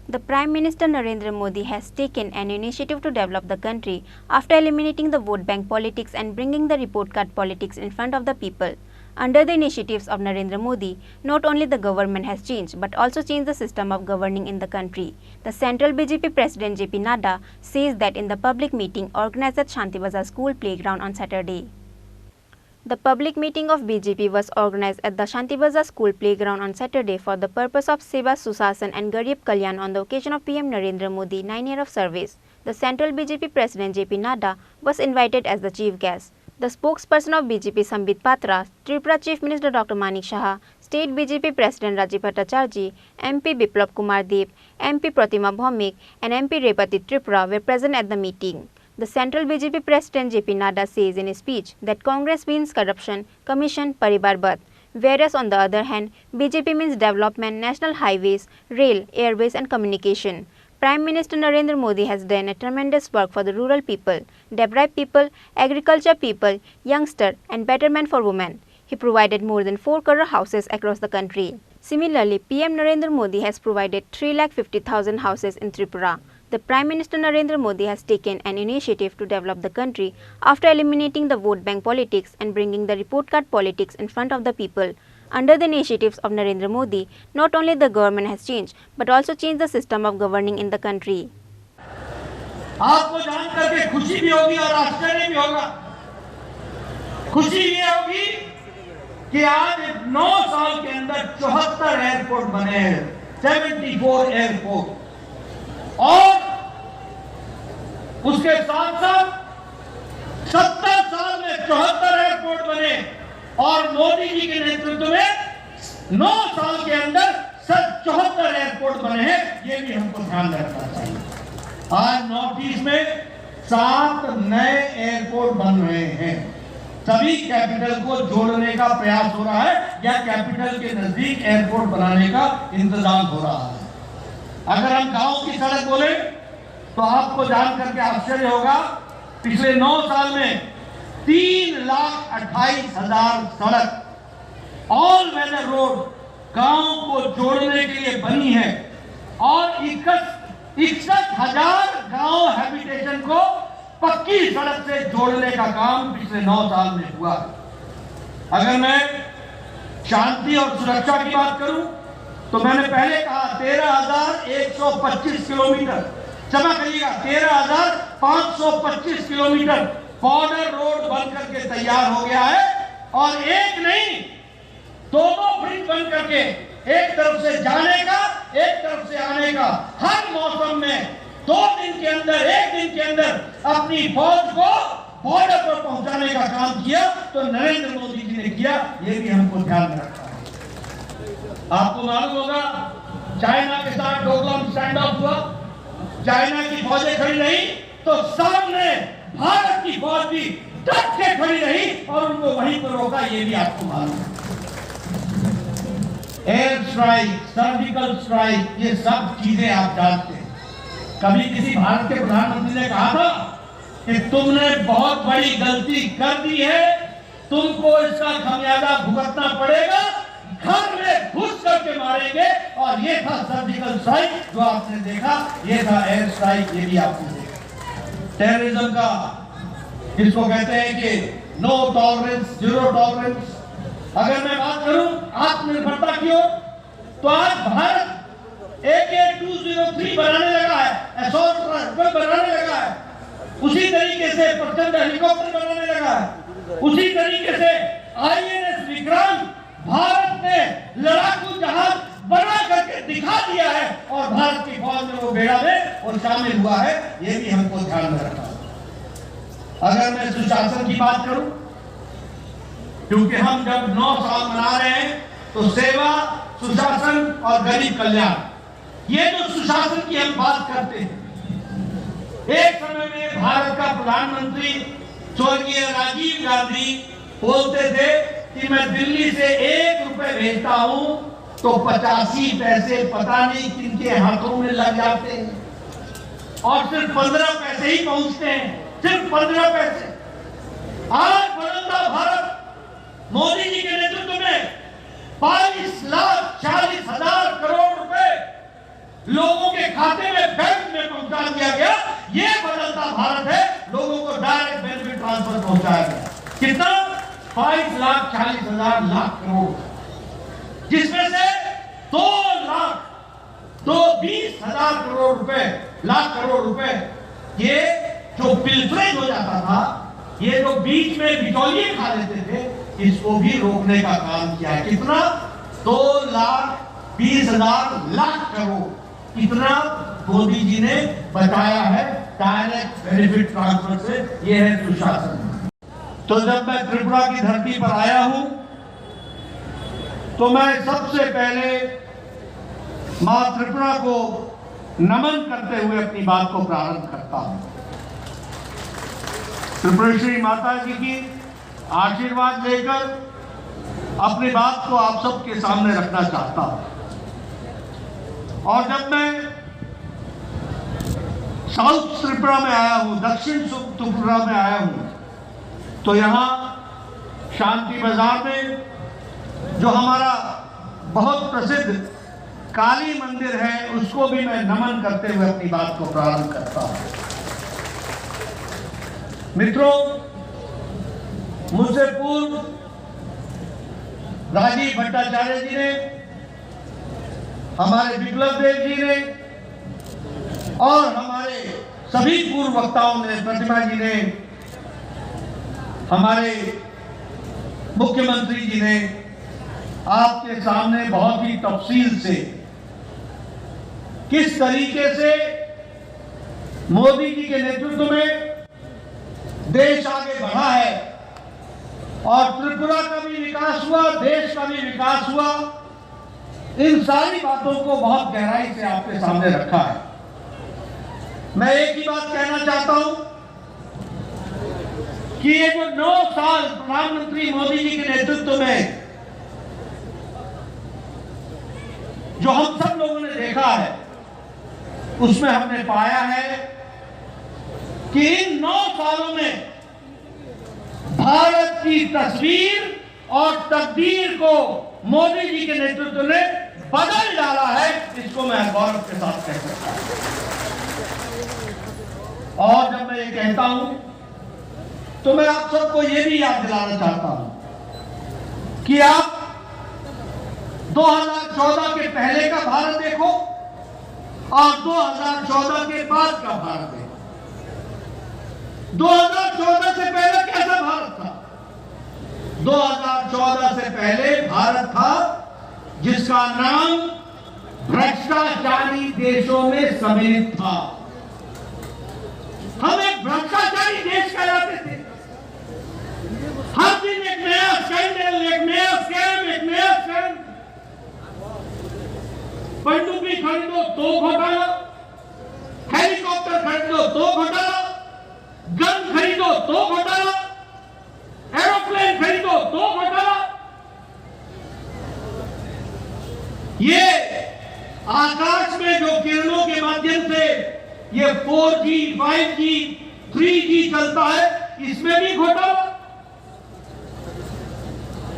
The Prime Minister Narendra Modi has taken an initiative to develop the country after eliminating the vote bank politics and bringing the report card politics in front of the people. Under the initiatives of Narendra Modi, not only the government has changed but also changed the system of governing in the country. The Central BJP President JP Nadda says that in the public meeting organized at Shanti Bazaar School Playground on Saturday. The public meeting of BJP was organized at the Shanti Bazaar School Playground on Saturday for the purpose of Seva Susasan and Garib Kalyan on the occasion of PM Narendra Modi 9 years of service. The Central BJP President JP Nadda was invited as the chief guest. The spokesperson of BJP Sambit Patra, Tripura Chief Minister Dr. Manik Saha, State BJP President Rajiv Bhattacharjee, MP Biplab Kumar Deb, MP Pratima Bhaumik and MP Repati Tripura were present at the meeting. The Central BJP President JP Nadda says in his speech that Congress means corruption, commission, paribar bath, whereas on the other hand, BJP means development, national highways, rail, airways and communication. Prime Minister Narendra Modi has done a tremendous work for the rural people, deprived people, agriculture people, youngster and betterment for women. He provided more than 4 crore houses across the country. Similarly, PM Narendra Modi has provided 3,50,000 houses in Tripura. The Prime Minister Narendra Modi has taken an initiative to develop the country after eliminating the vote bank politics and bringing the report card politics in front of the people. Under the initiatives of Narendra Modi, not only the government has changed but also changed the system of governing in the country. आपको जान करके खुशी भी होगी और आश्चर्य भी होगा। खुशी ये होगी कि आज 9 साल के अंदर 74 एयरपोर्ट बने हैं, 74 एयरपोर्ट, और उसके साथ साथ 70 साल में 74 एयरपोर्ट बने और मोदी जी के नेतृत्व में 9 साल के अंदर 74 एयरपोर्ट बने हैं। ये भी हमको ध्यान रखना चाहिए। आज नॉर्थ ईस्ट में 7 नए एयरपोर्ट बन रहे हैं। सभी कैपिटल को जोड़ने का प्रयास हो रहा है या कैपिटल के नजदीक एयरपोर्ट बनाने का इंतजाम हो रहा है। अगर हम गांव की सड़क बोले तो आपको जान करके आश्चर्य होगा, पिछले 9 साल में 3,28,000 सड़क ऑल वेदर रोड गांव को जोड़ने के लिए बनी है और 61,000 गांव हैबिटेशन को पक्की सड़क से जोड़ने का काम पिछले 9 साल में हुआ है। अगर मैं शांति और सुरक्षा की बात करूं तो मैंने पहले कहा 13,125 किलोमीटर, क्षमा करिएगा 13,525 किलोमीटर बॉर्डर रोड बन करके तैयार हो गया है और एक नहीं 2 ब्रिज बन करके एक तरफ से जाने का एक तरफ से आने का हर मौसम में 2 दिन के अंदर 1 दिन के अंदर अपनी फौज को बॉर्डर पर पहुंचाने का काम किया तो नरेंद्र मोदी जी ने किया। ये भी हमको ध्यान रखना है। आपको मालूम होगा चाइना के साथ डोकलाम स्टैंड ऑफ हुआ, चाइना की फौजें खड़ी रही तो सामने भारत की फौज भी डट के खड़ी रही और उनको वहीं पर रोका। ये भी आपको मालूम है। एयर स्ट्राइक, सर्जिकल स्ट्राइक, ये सब चीजें आप जानते हैं। कभी किसी भारत के प्रधानमंत्री ने कहा था कि तुमने बहुत बड़ी गलती कर दी है, तुमको इसका खमियाजा भुगतना पड़ेगा, घर में घुस करके मारेंगे। और ये था सर्जिकल स्ट्राइक जो आपने देखा, ये था एयर स्ट्राइक, ये भी आपने देखा। टेररिज्म का जिसको कहते हैं कि नो टॉलरेंस, जीरो टॉलरेंस। अगर मैं बात करूं आत्मनिर्भरता की ओर तो आज भारत AK-203 बनाने लगा है, असॉल्ट राइफल बनाने लगा है, उसी तरीके से प्रचंड हेलीकॉप्टर बनाने लगा है, उसी तरीके से INS विक्रांत भारत ने लड़ाकू जहाज बना करके दिखा दिया है और भारत की फौज में वो बेड़ा में और शामिल हुआ है। ये भी हमको ध्यान में रखना है। अगर मैं सुशासन की बात करूं, क्योंकि हम जब 9 साल मना रहे हैं तो सेवा, सुशासन और गरीब कल्याण, ये जो सुशासन की हम बात करते हैं, एक समय में भारत का प्रधानमंत्री स्वर्गीय राजीव गांधी बोलते थे कि मैं दिल्ली से 1 रुपए भेजता हूं तो 85 पैसे पता नहीं किनके हाथों में लग जाते हैं और सिर्फ 15 पैसे ही पहुंचते हैं, सिर्फ 15 पैसे। आज बदलता भारत मोदी जी के नेतृत्व में 22,40,000 करोड़ रुपए लोगों के खाते में बैंक में पहुंचा दिया गया। ये बदलता भारत है। लोगों को डायरेक्ट बेनिफिट ट्रांसफर पहुंचाया गया। कितना? 5,40,000 लाख करोड़, जिसमें से 2,20,000 करोड़ रुपए, लाख करोड़ रुपए ये जो पिलफरेज हो जाता था, ये जो बीच में बिचौलिए खा लेते थे, इसको भी रोकने का काम किया है। कितना? 2,20,000 लाख करोड़, इतना मोदी जी ने बचाया है डायरेक्ट बेनिफिट ट्रांसफर से। ये है सुशासन। तो जब मैं त्रिपुरा की धरती पर आया हूं, तो मैं सबसे पहले मां त्रिपुरा को नमन करते हुए अपनी बात को प्रारंभ करता हूं। त्रिपुरेश्वरी माता जी की आशीर्वाद लेकर अपनी बात को आप सबके सामने रखना चाहता हूं। और जब मैं साउथ त्रिपुरा में आया हूं, दक्षिण त्रिपुरा में आया हूं, तो यहां शांति बाजार में जो हमारा बहुत प्रसिद्ध काली मंदिर है, उसको भी मैं नमन करते हुए अपनी बात को प्रारंभ करता हूं। मित्रों, मुझसे पूर्व राजीव भट्टाचार्य जी ने, हमारे विप्लव देव जी ने और हमारे सभी पूर्व वक्ताओं ने, प्रतिमा जी ने, हमारे मुख्यमंत्री जी ने आपके सामने बहुत ही तफसील से किस तरीके से मोदी जी के नेतृत्व में देश आगे बढ़ा है और त्रिपुरा का भी विकास हुआ, देश का भी विकास हुआ, इन सारी बातों को बहुत गहराई से आपके सामने रखा है। मैं एक ही बात कहना चाहता हूं कि ये जो 9 साल प्रधानमंत्री मोदी जी के नेतृत्व में जो हम सब लोगों ने देखा है, उसमें हमने पाया है कि इन 9 सालों में भारत की तस्वीर और तकदीर को मोदी जी के नेतृत्व ने बदल डाला है। इसको मैं गौरव के साथ कह सकता हूं। और जब मैं ये कहता हूं, तो मैं आप सबको ये भी याद दिलाना चाहता हूं कि आप 2014 के पहले का भारत देखो और 2014 के बाद का भारत देखो। 2014 से पहले कैसा भारत था? 2014 से पहले भारत था जिसका नाम भ्रष्टाचारी देशों में सम्मिलित था। हम एक भ्रष्टाचारी देश कहलाते थे। हर दिन एक नया स्कैंडल, एक नया स्कैम, एक नया स्कैम। पनडुब्बी खरीदो तो घोटाला, हेलीकॉप्टर खरीदो तो घोटाला, गन खरीदो तो घोटाला, एरोप्लेन खरीदो तो घोटाला। ये आकाश में जो किरणों के माध्यम से ये 4G, 5G, 3G चलता है, इसमें भी घोटाला।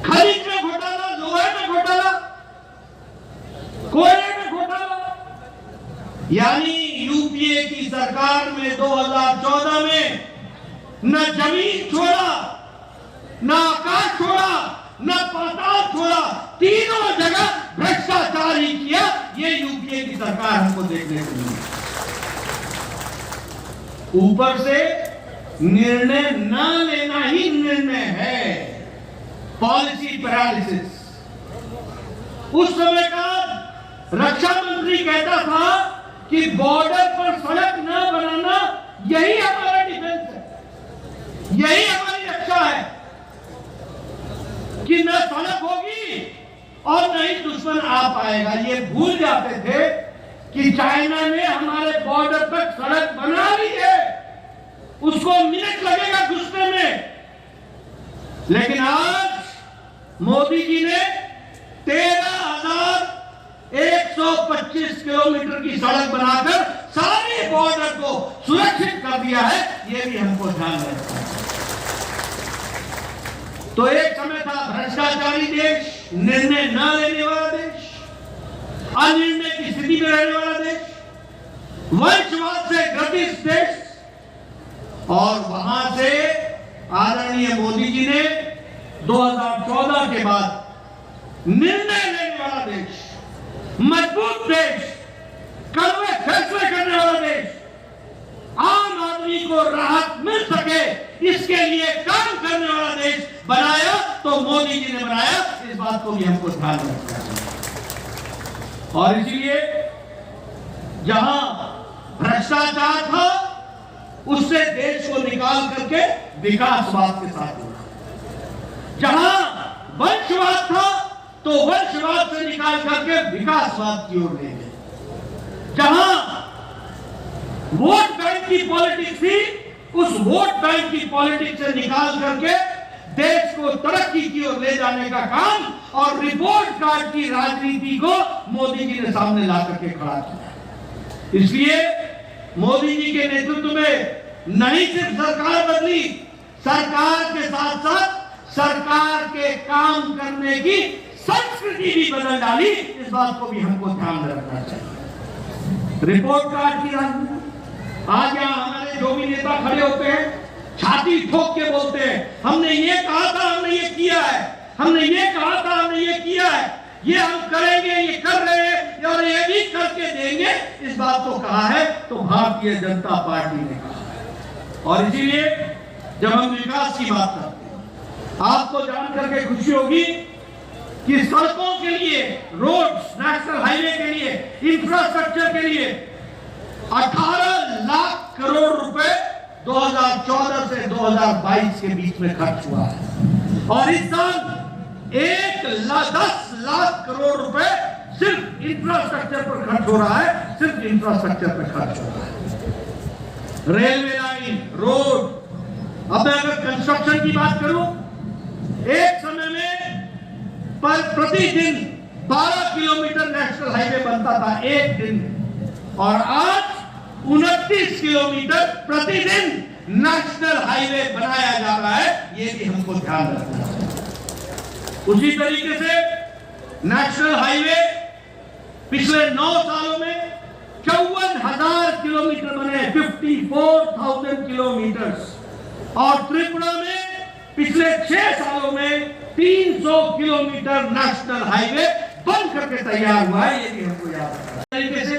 खनिज में घोटाला, लोहे में घोटाला, कोयले में घोटाला। यानी यूपीए की सरकार में 2014 में न जमीन छोड़ा, न आकाश छोड़ा, न पाताल छोड़ा, तीनों जगह भ्रष्टाचार ही किया। ये यूपीए की सरकार हमको देखने को मिली। ऊपर से निर्णय न लेना ही निर्णय है, पॉलिसी पैरालिसिस। उस समय का रक्षा मंत्री कहता था कि बॉर्डर पर सड़क न बनाना यही हमारा डिफेंस है, यही हमारी रक्षा है कि न सड़क होगी और न ही दुश्मन आ पाएगा। ये भूल जाते थे कि चाइना ने हमारे बॉर्डर तक सड़क बना ली है, उसको मिनट लगेगा घुसने में। लेकिन आज मोदी जी ने 13,125 किलोमीटर की सड़क बनाकर सारे बॉर्डर को सुरक्षित कर दिया है। ये भी हमको ध्यान रखना है। तो एक समय था भ्रष्टाचारी देश, निर्णय न लेने वाला देश। अनिर्णय की स्थिति में रहने वाला देश, वंशवाद से ग्रसित देश, और वहां से आदरणीय मोदी जी ने 2014 के बाद निर्णय लेने वाला देश, मजबूत देश, कड़वे फैसले करने वाला देश, आम आदमी को राहत मिल सके इसके लिए काम करने वाला देश बनाया तो मोदी जी ने बनाया। इस बात को भी हमको ध्यान रखना है। और इसलिए जहां भ्रष्टाचार था उससे देश को निकाल करके विकासवाद के साथ जोड़ा, जहां वंशवाद था तो वंशवाद से निकाल करके विकासवाद की ओर ले गए, जहां वोट बैंक की पॉलिटिक्स थी उस वोट बैंक की पॉलिटिक्स से निकाल करके देश को तरक्की की ओर ले जाने का काम और रिपोर्ट कार्ड की राजनीति को मोदी जी ने सामने ला करके खड़ा किया। इसलिए मोदी जी के नेतृत्व में नहीं सिर्फ सरकार बदली, सरकार के साथ साथ सरकार के काम करने की संस्कृति भी बदल डाली। इस बात को भी हमको ध्यान में रखना चाहिए। रिपोर्ट कार्ड की राजनीति, आज यहाँ हमारे जो भी नेता खड़े होते हैं छाती ठोक के बोलते हैं हमने ये कहा था, हमने ये किया है, हमने ये कहा था, हमने ये किया है, ये हम करेंगे, ये कर रहे हैं और ये भी करके देंगे। इस बात को कहा है तो भारतीय जनता पार्टी ने कहा है। और इसीलिए जब हम विकास की बात करते हैं आपको जान करके खुशी होगी कि सड़कों के लिए, रोड्स, नेशनल हाईवे के लिए, इंफ्रास्ट्रक्चर के लिए 18 लाख करोड़ रुपए 2014 से 2022 के बीच में खर्च हुआ है। और इस साल 10 लाख करोड़ रुपए सिर्फ इंफ्रास्ट्रक्चर पर खर्च हो रहा है, सिर्फ इंफ्रास्ट्रक्चर पर खर्च हो रहा है। रेलवे लाइन, रोड, अब मैं अगर कंस्ट्रक्शन की बात करूं, एक समय में पर प्रतिदिन 12 किलोमीटर नेशनल हाईवे बनता था एक दिन, और आज 29 किलोमीटर प्रतिदिन नेशनल हाईवे बनाया जा रहा है। ये भी हमको ध्यान रखना है। उसी तरीके से नेशनल हाईवे पिछले 9 सालों में 54,000 किलोमीटर बने, 54,000 किलोमीटर, और त्रिपुरा में पिछले 6 सालों में 300 किलोमीटर नेशनल हाईवे बन करके तैयार हुआ है। ये भी हमको याद रखना है। तरीके से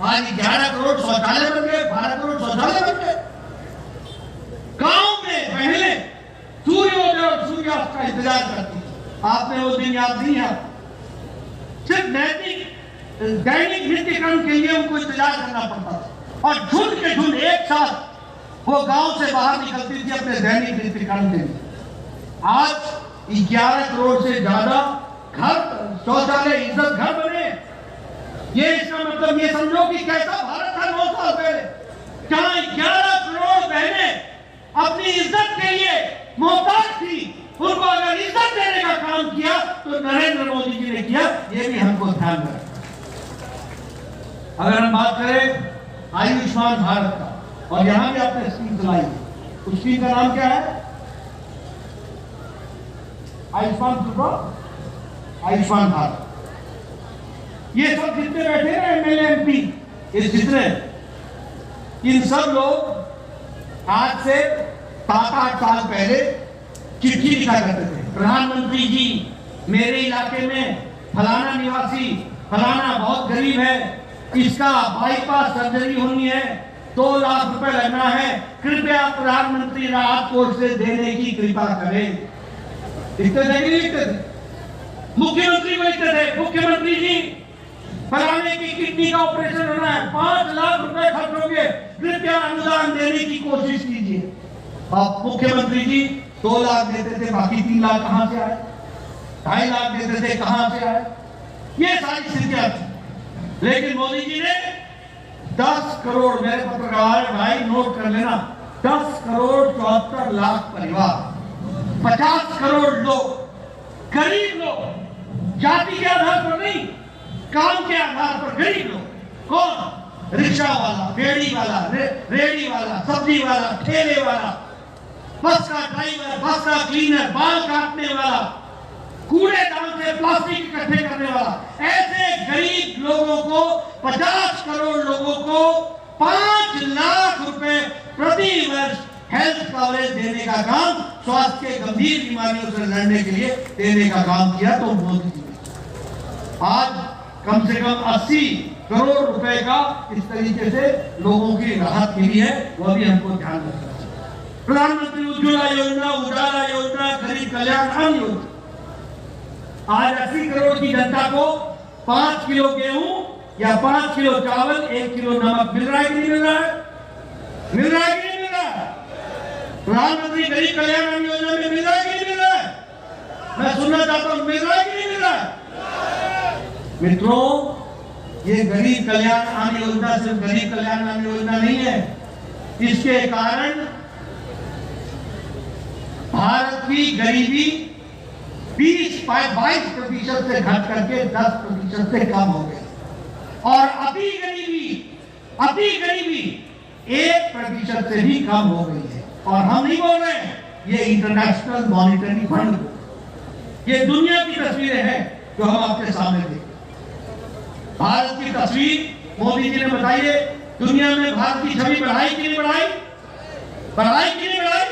आज 11 करोड़ शौचालय बन गए, 12 करोड़ शौचालय बन गए। गांव में पहले सूर्योदय और सूर्यास्त का इंतजार करती थी, आपने वो दिन याद नहीं है? सिर्फ दैनिक नित्य कर्म के लिए उनको इंतजार करना पड़ता था, और झुंड के झुंड एक साथ वो गांव से बाहर निकलती थी अपने दैनिक नित्य कर्म के लिए। आज 11 करोड़ से ज्यादा घर, शौचालय, इज्जत घर बने। ये इसका मतलब ये समझो कि कैसा भारत था 9 साल पहले, जहां 11 करोड़ बहनें अपनी इज्जत के लिए मोहताज थी। उनको अगर इज्जत देने का काम किया तो नरेंद्र मोदी जी ने किया। ये भी हमको ध्यान रखना। अगर हम बात करें आयुष्मान भारत का, और यहां भी आपने स्कीम चलाई, उस स्कीम का नाम क्या है? आयुष्मान भारत। ये सब जितने बैठे हैं एमएलए, एमपी, ये जितने, इन सब लोग आज से 7-8 साल पहले चिट्ठी लिखा करते थे, प्रधानमंत्री जी मेरे इलाके में फलाना निवासी, फलाना बहुत गरीब है, इसका बाईपास सर्जरी होनी है, 2 लाख रुपए लगना है, कृपया प्रधानमंत्री राहत कोष से देने की कृपा करें। लिखते थे, मुख्यमंत्री को लिखते थे, मुख्यमंत्री जी फलाने की किडनी का ऑपरेशन होना है, 5 लाख रुपए खर्च होंगे, कृपया अनुदान देने की कोशिश कीजिए। अब मुख्यमंत्री जी 2 लाख देते थे, बाकी 3 लाख कहां से आए? 2.5 लाख देते थे, कहां से आए? ये सारी स्थितियां थी। लेकिन मोदी जी ने 10 करोड़, मेरे पत्रकार भाई नोट कर लेना, 10 करोड़ 74 लाख परिवार, 50 करोड़ लोग, गरीब लोग, जाति के आधार पर नहीं, काम के आधार पर गरीब लोग। कौन? रिक्शा वाला, फेरी वाला, रेडी वाला, सब्जी वाला, ठेले वाला, बस का ड्राइवर, बस का क्लीनर, बाल काटने वाला, कूड़ेदान से प्लास्टिक इकट्ठे करने वाला, ऐसे गरीब लोगों को 50 करोड़ लोगों को 5 लाख रुपए प्रति वर्ष हेल्थ कवरेज देने का काम, स्वास्थ्य के गंभीर बीमारियों से लड़ने के लिए देने का काम किया। तो मोदी जी ने आज कम से कम 80 करोड़ रुपए का इस तरीके से लोगों की राहत के लिए वह भी हमको ध्यान रखना चाहिए। प्रधानमंत्री उज्ज्वला योजना, उजाला योजना, गरीब कल्याण अन्न योजना, आज 80 करोड़ की जनता को 5 किलो गेहूं या 5 किलो चावल, 1 किलो नमक मिल रहा है कि नहीं मिल रहा है? मिल रहा है कि नहीं मिल रहा है? प्रधानमंत्री गरीब कल्याण अन्न योजना में मिल रहा है कि नहीं मिल रहा है? मैं सुनना चाहता हूं, मिल रहा है कि नहीं मिल रहा है? मित्रों, ये गरीब कल्याण अन्न योजना सिर्फ गरीब कल्याण अन्न योजना नहीं है। इसके कारण भारत की गरीबी 22% से घट करके 10% से कम हो गई और अति गरीबी 1% से भी कम हो गई है। और हम नहीं बोल रहे हैं, ये इंटरनेशनल मॉनिटरी फंड, ये दुनिया की तस्वीरें हैं जो हम आपके सामने देखें। भारत की तस्वीर मोदी जी ने बताई है, दुनिया में भारत की छवि बढ़ाई कि नहीं बढ़ाई? बढ़ाई कि नहीं बढ़ाई?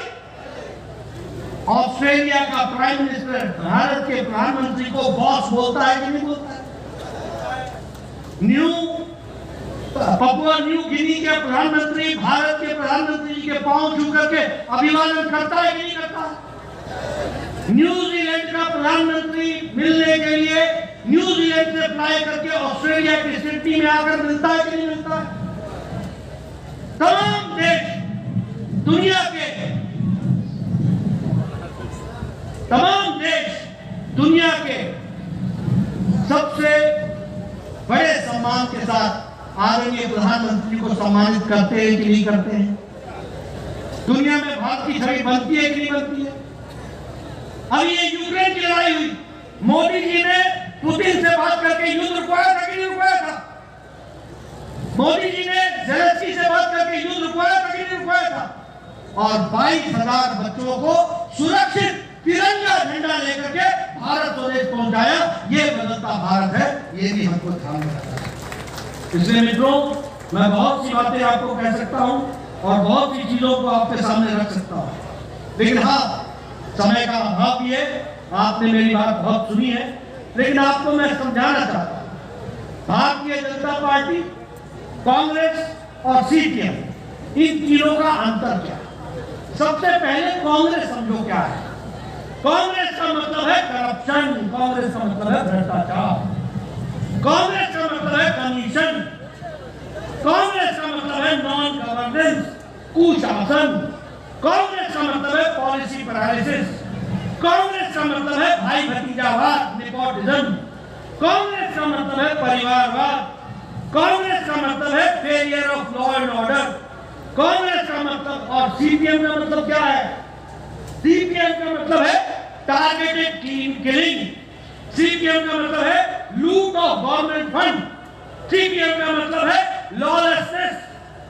ऑस्ट्रेलिया का प्राइम मिनिस्टर भारत के प्रधानमंत्री को बॉस बोलता है कि नहीं बोलता है? पपुआ न्यू गिनी के प्रधानमंत्री भारत के प्रधानमंत्री जी के पांव छू करके अभिवादन करता है कि नहीं करता है? न्यूजीलैंड का प्रधानमंत्री मिलने के लिए न्यूजीलैंड से फ्लाई करके ऑस्ट्रेलिया की सिडनी में आकर मिलता है कि नहीं मिलता है? तमाम देश, दुनिया के तमाम देश दुनिया के सबसे बड़े सम्मान के साथ आदरणीय प्रधानमंत्री को सम्मानित करते हैं कि नहीं करते हैं? दुनिया में भारत की छवि बनती है कि नहीं बनती है? अभी ये यूक्रेन की लड़ाई हुई, मोदी जी ने पुतिन से बात करके युद्ध रुकवाया था कि नहीं रुकवाया था? मोदी जी ने ज़ेलेंस्की से बात करके युद्ध रुकवाया था कि नहीं रुकवाया था? और 22,000 बच्चों को सुरक्षित तिरंगा झंडा लेकर के भारत स्वदेश पहुंचाया। ये बदलता भारत है, ये भी हमको ध्यान में रखना है। इसलिए मित्रों, मैं बहुत सी बातें आपको कह सकता हूं और बहुत सी चीजों को आपके सामने रख सकता हूं, लेकिन हाँ, समय का अभाव भी है। आपने मेरी बात बहुत सुनी है, लेकिन आपको मैं समझाना चाहता हूं, भारतीय जनता पार्टी, कांग्रेस और सीपीएम, इन तीनों का अंतर क्या है? सबसे पहले कांग्रेस समझो क्या है। कांग्रेस का मतलब है करप्शन, कांग्रेस का मतलब है भ्रष्टाचार, कांग्रेस का मतलब है कमीशन, कांग्रेस का मतलब है नॉन गवर्नेंस, कुशासन, कांग्रेस का मतलब है पॉलिसी पैरालिसिस, कांग्रेस का मतलब है भाई भतीजावाद, नेपोटिज्म, कांग्रेस का मतलब है परिवारवाद, कांग्रेस का मतलब है failure of law and order, Congress का मतलब, और सीपीएम का मतलब क्या है? सीपीएम का मतलब है टारगेटेड किलिंग, सीपीएम का मतलब है लूट ऑफ गवर्नमेंट फंड, सीपीएम का मतलब है लॉलेसनेस,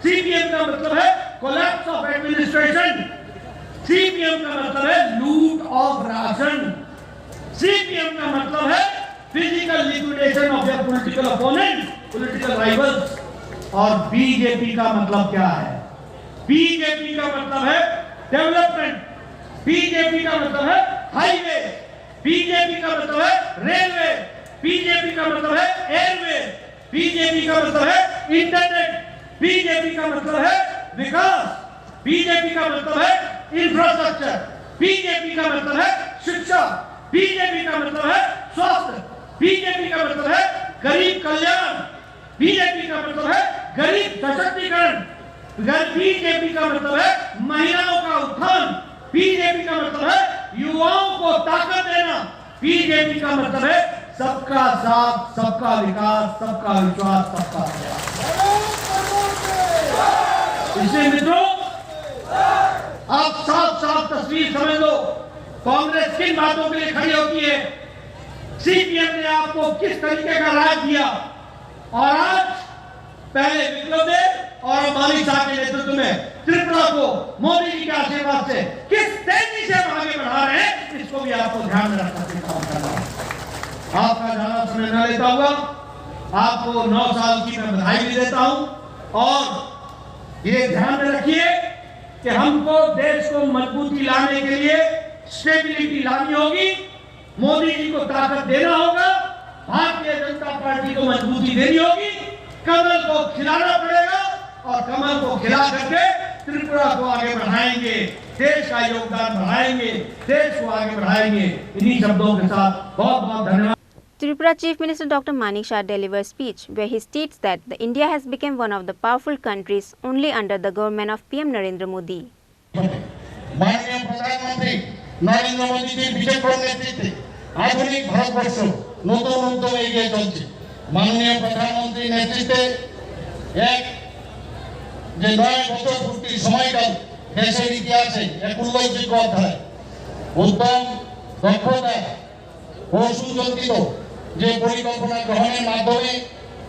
सीपीएम का मतलब है कोलैप्स ऑफ एडमिनिस्ट्रेशन, सीपीएम का मतलब है लूट ऑफ राशन, सीपीएम का मतलब है physical liquidation of your political opponents, political rivals. और बीजेपी का मतलब क्या है? बीजेपी का मतलब है डेवलपमेंट, बीजेपी का मतलब है हाईवे, बीजेपी का मतलब है रेलवे, बीजेपी का मतलब है एयरवे, बीजेपी का मतलब है इंटरनेट, बीजेपी का मतलब है विकास, बीजेपी का मतलब है इंफ्रास्ट्रक्चर, बीजेपी का मतलब है शिक्षा, बीजेपी का मतलब है स्वास्थ्य, बीजेपी का मतलब है गरीब कल्याण, बीजेपी का मतलब है गरीब सशक्तिकरण, बीजेपी का मतलब है महिलाओं का उत्थान, बीजेपी का मतलब है युवाओं को ताकत देना, बीजेपी का मतलब है सबका साथ, सबका विकास, सबका विश्वास, सबका प्रयास। इसलिए मित्रों, आप साफ साफ तस्वीर समझ लो, कांग्रेस किन बातों के लिए खड़ी होती है, सीपीएम ने आपको किस तरीके का राज दिया, और आज पहले विप्लव देव और मालिक साहब के नेतृत्व में त्रिपुरा को मोदी जी के आशीर्वाद से किस तेजी से हम आगे बढ़ा रहे हैं, इसको भी आपको ध्यान में रखना है। आपका ज्यादा समय न लेता हुआ आपको 9 साल की मैं बधाई भी देता हूं और ये ध्यान में रखिए कि हमको देश को मजबूती लाने के लिए स्टेबिलिटी लानी होगी, मोदी जी को ताकत देना होगा, भारतीय जनता पार्टी को मजबूती देनी होगी, कमल को खिलाना पड़ेगा और कमल को खिला करके त्रिपुरा को आगे बढ़ाएंगे, देश का योगदान बढ़ाएंगे, देश को आगे बढ़ाएंगे। इन्हीं शब्दों के साथ बहुत बहुत धन्यवाद। Tripura Chief Minister Dr. Manik Shah delivered a speech where he states that the India has become one of the powerful countries only under the government of PM Narendra Modi. माननीय प्रधानमंत्री नरेंद्र मोदी जी বিচক্ষণ নেতৃত্বে আধুনিক ভারতবর্ষ নতুন উদ্যমে এগিয়ে চলছে। মাননীয় প্রধানমন্ত্রী নেতৃত্বে এক যে 9 বছর পূর্তি সময়কাল দেশের ইতিহাসে এক উল্লেখযোগ্য অধ্যায়। উদ্যম, দক্ষতা ও সুযোজিত যে পরিকল্পনা গ্রহণের মাধ্যমে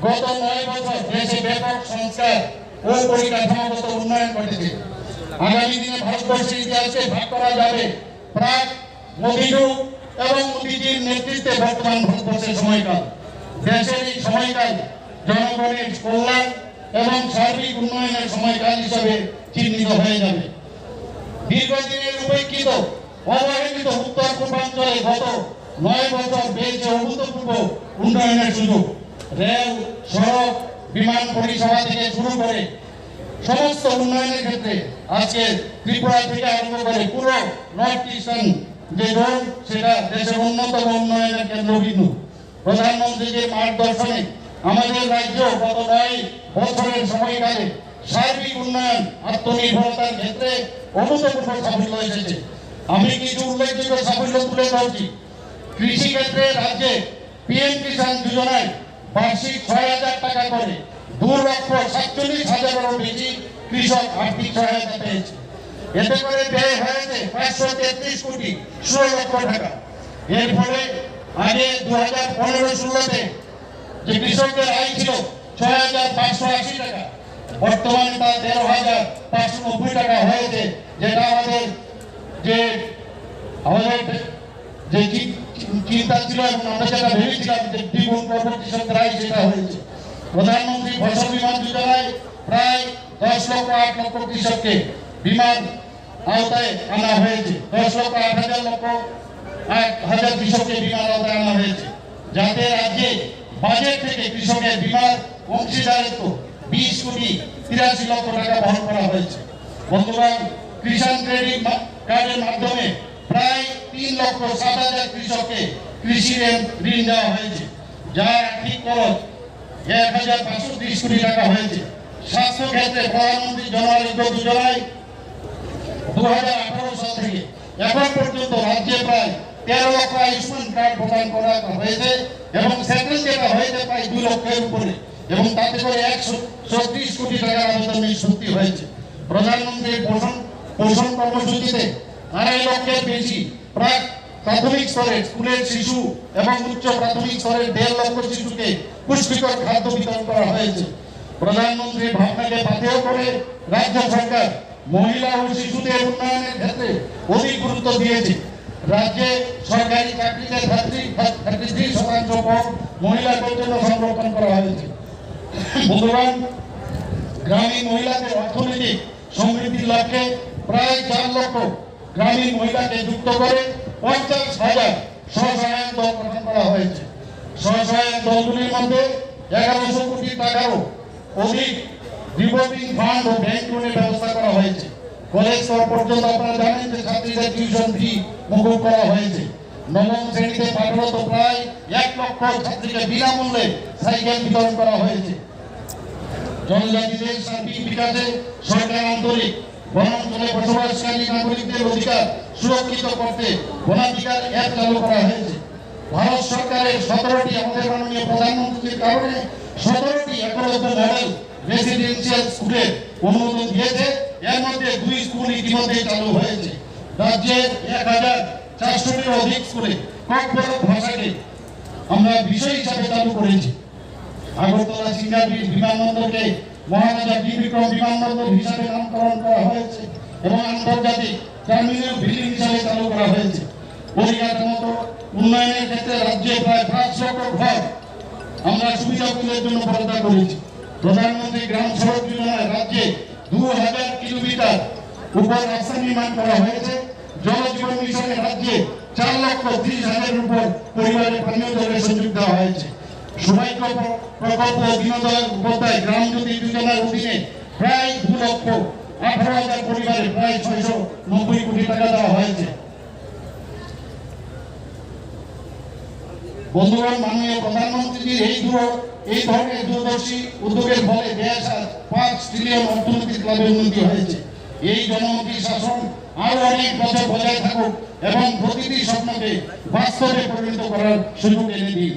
গত 9 বছর দেশে ব্যাপক সংস্কার ও পরিকাঠামোগত উন্নয়ন ঘটেছে। আগামী দিনে ভারতবর্ষের ইতিহাসকে ভাগ করা যাবে প্রাক, মধ্যযুগ এবং মোদীজির নেতৃত্বে বর্তমান ভারতবর্ষের সময়কাল। দেশের এই সময়কাল জনগণের কল্যাণ এবং সার্বিক উন্নয়নের সময়কাল হিসেবে চিহ্নিত হয়ে যাবে। দীর্ঘদিনের উপেক্ষিত অবহেলিত উত্তর পূর্বাঞ্চলে গত 9 বছর পেয়েছে অভূতপূর্ব উন্নয়নের সুযোগ। রেল, সড়ক, বিমান পরিষেবা থেকে শুরু করে সমস্ত উন্নয়নের ক্ষেত্রে আজকে ত্রিপুরা থেকে আরম্ভ করে পুরো নর্থ ইস্টার্ন যে জোন সেটা দেশের অন্যতম উন্নয়নের কেন্দ্রবিন্দু। প্রধানমন্ত্রীর মার্গদর্শনে আমাদের রাজ্য গত 9 বছরের সময়কালে সার্বিক উন্নয়ন, আত্মনির্ভরতার ক্ষেত্রে অভূতপূর্ব সাফল্য এসেছে। আমি কিছু উল্লেখযোগ্য সাফল্য তুলে ধরছি। কৃষি ক্ষেত্রে রাজ্যে পিএম কিষাণ যোজনায় বার্ষিক 6,000 টাকা করে 2,47,000-এরও বেশি কৃষক আর্থিক সহায়তা পেয়েছে। এতে করে ব্যয় হয়েছে 533 কোটি 16 লক্ষ টাকা। এর ফলে আগে 2015-16-তে যে কৃষকদের আয় ছিল 6,580 টাকা, বর্তমানে তা 13,590 টাকা হয়েছে, যেটা আমাদের যে চিন্তা ছিল এবং আমরা যেটা ভেবেছিলাম যে দ্বিগুণ করবো কৃষকদের আয়, সেটা হয়েছে। প্রধানমন্ত্রী ফসল বীমা যোজনায় প্রায় 10,08,00,000 কৃষককে বীমার আওতায় আনা হয়েছে। 10,08,00,000 কৃষককে বীমার আওতায় আনা হয়েছে, যাতে রাজ্যে বাজেট থেকে কৃষকের বীমার অংশীদারিত্ব 20,83,00,000 টাকা বহন করা হয়েছে। বন্ধুগণ, কিষাণ ক্রেডিট কার্ডের মাধ্যমে প্রায় 3,07,000 কৃষককে কৃষি ঋণ দেওয়া হয়েছে, যার আর্থিক খরচ 1,530 কোটি টাকা হয়েছে। স্বাস্থ্য ক্ষেত্রে প্রধানমন্ত্রী জন আরোগ্য যোজনায় 2018 সাল থেকে এখন পর্যন্ত রাজ্যে প্রায় 13 লক্ষ আয়ুষ্মান কার্ড প্রদান করা হয়েছে এবং সেটেল যেটা হয়েছে প্রায় 2 লক্ষের উপরে, এবং তাতে করে 136 কোটি টাকার আবেদন নিষ্পত্তি হয়েছে। প্রধানমন্ত্রীর পোষণ কর্মসূচিতে 2.5 লক্ষের বেশি প্রাক প্রাথমিক স্তরে স্কুলের শিশু এবং উচ্চ প্রাথমিক স্তরের 1.5 লক্ষ শিশুকে পুষ্টিকর খাদ্য বিতরণ করা হয়েছে। প্রধানমন্ত্রীর ভাবনাকে পাথেয় করে রাজ্য সরকার মহিলা ও শিশুদের উন্নয়নের ক্ষেত্রে অধিক গুরুত্ব দিয়েছে। রাজ্যে সরকারি চাকরিতে 33% পদ মহিলাদের জন্য সংরক্ষণ করা হয়েছে। বন্ধুগণ, গ্রামীণ মহিলাদের অর্থনৈতিক সমৃদ্ধির লক্ষ্যে প্রায় 4 লক্ষ গ্রামীণ মহিলাকে যুক্ত করে 50,000 স্বসহায়ক দল গঠন করা হয়েছে। স্বসহায়ক দলগুলির মধ্যে 1100 কোটি টাকারও অধিক রিভলভিং ফান্ড ও ব্যাংক লোনের ব্যবস্থা করা হয়েছে। কলেজ স্তর পর্যন্ত আপনারা জানেন যে ছাত্রীদের টিউশন ফি মকুব করা হয়েছে। 9ম শ্রেণীতে পাঠরত প্রায় 1 লক্ষ ছাত্রীকে বিনামূল্যে সাইকেল বিতরণ করা হয়েছে। জনজাতিদের সার্বিক বিকাশে সরকার আন্তরিক। বনাঞ্চলে বসবাসকারী নাগরিকদের অধিকার সুরক্ষিত করতে বনাধিকার অ্যাপ চালু করা হয়েছে। ভারত সরকারের 17টি, আমাদের মাননীয় প্রধানমন্ত্রীর কারণে 17টি একলব্য মডেল রেসিডেন্সিয়াল স্কুলের অনুমোদন দিয়েছে। এর মধ্যে 2 স্কুল ইতিমধ্যে চালু হয়েছে। রাজ্যের 1,400-টির অধিক স্কুলে ককবরক ভাষাকে আমরা বিষয় হিসাবে চালু করেছি। আগরতলা সিঙ্গাপুর বিমানবন্দরকে মহারাজা বীর বিক্রম বিমানবন্দর হিসাবে নামকরণ করা হয়েছে এবং আন্তর্জাতিক টার্মিনাল বিল্ডিং হিসাবে চালু করা হয়েছে। পরিকাঠামোগত উন্নয়নের ক্ষেত্রে রাজ্যে প্রায় 5 লক্ষ ঘর আমরা সুবিধাগুলোর জন্য বরাদ্দ করেছি। প্রধানমন্ত্রী গ্রাম সড়ক যোজনায় রাজ্যে 2000 কিলোমিটার উপর রাস্তা নির্মাণ করা হয়েছে। জল জীবন মিশনে রাজ্যে 4,30,000 উপর পরিবারের পানীয় জলের সংযোগ দেওয়া হয়েছে। সবাইক প্রকল্প দীনদয়াল উপাধ্যায় গ্রাম জ্যোতি যোজনার অধীনে প্রায় 2,18,000 পরিবারে প্রায় 690 কোটি টাকা দেওয়া হয়েছে। বন্ধুগণ, মাননীয় প্রধানমন্ত্রীর এই ধরনের দূরদর্শী উদ্যোগের ফলে দেশ আজ 5 ট্রিলিয়ন অর্থনৈতিক লাভের উন্নতি হয়েছে। এই জনমুখী শাসন আরো অনেক বছর বজায় থাকুক এবং প্রতিটি স্বপ্নকে বাস্তবে পরিণত করার সুযোগ এনে দিন।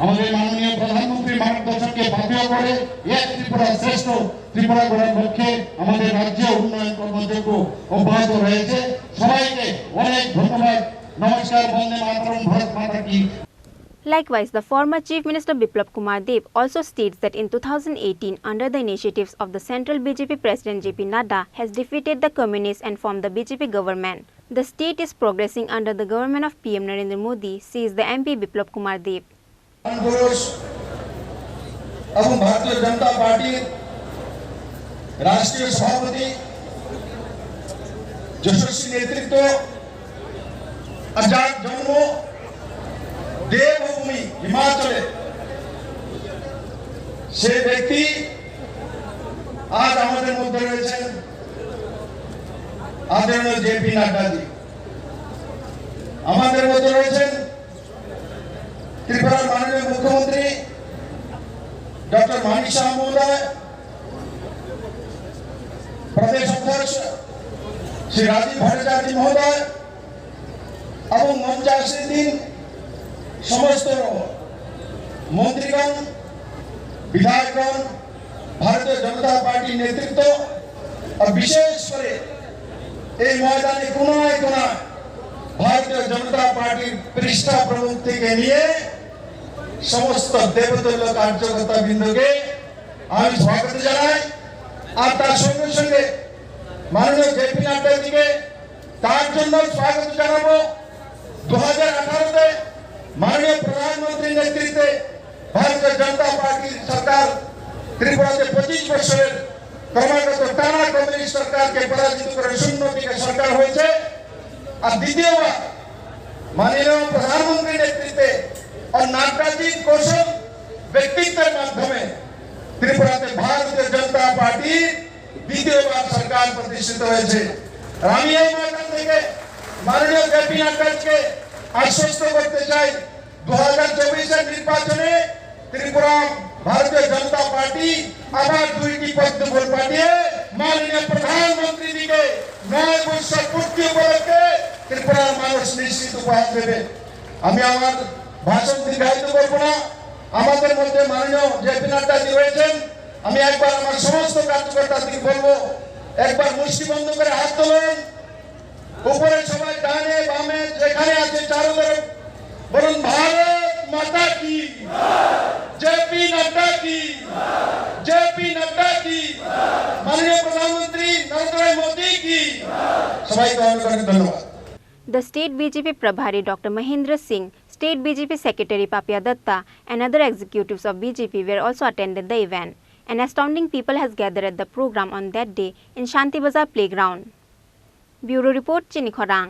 আমাদের মাননীয় প্রধানমন্ত্রীর মার্গদর্শনকে বাধ্য করে এক ত্রিপুরা শ্রেষ্ঠ ত্রিপুরা গড়ার লক্ষ্যে আমাদের রাজ্যে উন্নয়ন কর্মযজ্ঞ অব্যাহত রয়েছে। সবাইকে অনেক ধন্যবাদ। নমস্কার। বন্দে মাতরম। ভারত মাতা কি। Likewise, the former Chief Minister Biplab Kumar Dev also states that in 2018, under the initiatives of the Central BJP President JP Nadda, has defeated the communists and formed the BJP government. The state is progressing under the government of PM Narendra Modi, says the MP Biplab Kumar Dev. এবং ভারতীয় জনতা পার্টির রাষ্ট্রীয় সভাপতি যশস্বী নেতৃত্ব, আজাদ জন্ম দেবভূমি হিমাচলে সে ব্যক্তি আজ আমাদের মধ্যে রয়েছেন আদরণীয় জেপি নাড্ডাজি। আমাদের মধ্যে রয়েছেন ত্রিপুরার মাননীয় মুখ্যমন্ত্রী ডক্টর মানিক শাহ মহোদয়, প্রদেশ অধ্যক্ষ শ্রী রাজীব ভট্টাচার্য মহোদয় এবং মঞ্চে আসীন সমস্ত মন্ত্রীগণ, বিধায়কগণ, ভারতীয় জনতা পার্টির নেতৃত্ব আর বিশেষ করে এই ময়দানে কোনায় কোনায় ভারতীয় জনতা পার্টির পৃষ্ঠা প্রমুখ থেকে নিয়ে সমস্ত দেবতুল্য কার্যকর্তা বৃন্দকে আমি স্বাগত জানাই। আর তার সঙ্গে সঙ্গে মাননীয় জেপি নাড্ডাজিকে তার জন্য স্বাগত জানাবো। 2018-তে মাননীয় প্রধানমন্ত্রীর নেতৃত্বে ভারতীয় জনতা পার্টির সরকার ত্রিপুরাতে 25 বছরের ক্রমাগত টানা কমিউনিস্ট সরকারকে পরাজিত করে শূন্যদিকে সরকার হয়েছে। আর দ্বিতীয়বার মাননীয় প্রধানমন্ত্রীর নেতৃত্বে और नाड্ডাজি কৌশল ব্যক্তিত্বের মাধ্যমে ত্রিপুরাতে ভারতীয় জনতা পার্টি দ্বিতীয়বার সরকার প্রতিষ্ঠিত হয়েছে। আমি এই ময়দান থেকে মাননীয় জেপি নাড্ডাকে আশ্বস্ত করতে চাই, 2024-এর নির্বাচনে ত্রিপুরা ভারতীয় জনতা পার্টি আবার 2টি পদ্ম ভোট পাঠিয়ে মাননীয় প্রধানমন্ত্রীকে 9 বছর পূর্তি উপলক্ষে ত্রিপুরার মানুষ নিশ্চিত উপহার দেবে। আমি আমার ভাষণ দীর্ঘায়িত করবো না। আমাদের মধ্যে মাননীয় জেপি নাড্ডাজি রয়েছেন। আমি একবার আমার সমস্ত কার্যকর্তাদের বলবো, একবার মুষ্টি বন্ধ করে হাত তোলেন উপরে, সবাই ডানে বামে যেখানে আছে চারোদিকে বলুন ভারত মাতা কি, জেপি নাড্ডা কি, জেপি নাড্ডা কি, মাননীয় প্রধানমন্ত্রী নরেন্দ্র মোদী কি। সবাইকে অনেক ধন্যবাদ। The State BJP Prabhari Dr. Mahendra Singh, State BJP Secretary Papya Datta and other executives of BJP were also attended the event. An astounding people has gathered at the program on that day in Shanti Bazar Playground. Bureau Report, Chinikhorang.